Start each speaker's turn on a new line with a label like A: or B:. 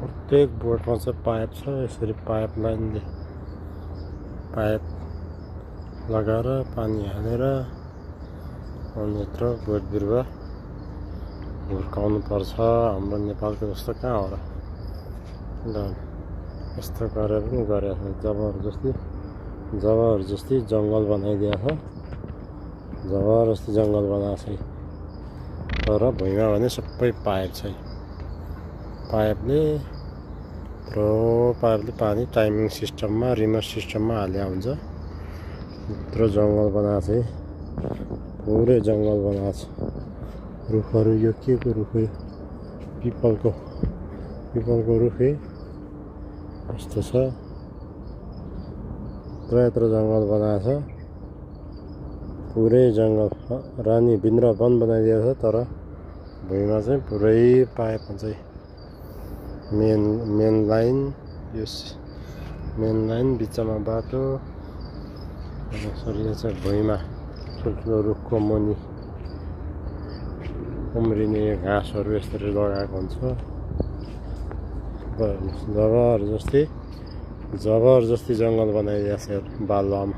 A: प्रत्येक बोटमा चाहिँ पाइप छ। यसरी पाइप लाइनले पाइप लगाएर पानी हालेर अन्यत्र बोट बिरुवा हुर्काउनु पर्छ। हाम्रो नेपालको जस्तो कहाँ हो र? यस्तो गरेर पनि गरेको छ। जबरजस्ती जङ्गल बनाइदिएको छ। जबरजस्ती जङ्गल बनाएको छ। तर भुइँमा भने सबै पाइप छ। पाइपले पानी टाइमिङ सिस्टममा रिमोट सिस्टममा हाल्या हुन्छ। यत्रो जङ्गल बनाएको छ। पुरै जङ्गल बनाएको छ। रुखहरू यो के को रुख हो? पिपलको रुख है। यस्तो छ। यत्रो जङ्गल बनाएको छ। पुरै जङ्गल रानी भित्र वन बनाइदिएको छ। तर भुइँमा चाहिँ पुरै पाइप हुन्छ। मेन लाइन बिचमा बाटो। यसरी चाहिँ भुइँमा ठुल्ठुलो रुखको मुनि उम्रिने घाँसहरू यसरी लगाएको हुन्छ। जबरजस्ती जङ्गल बनाइदिएको छ बालुवामा।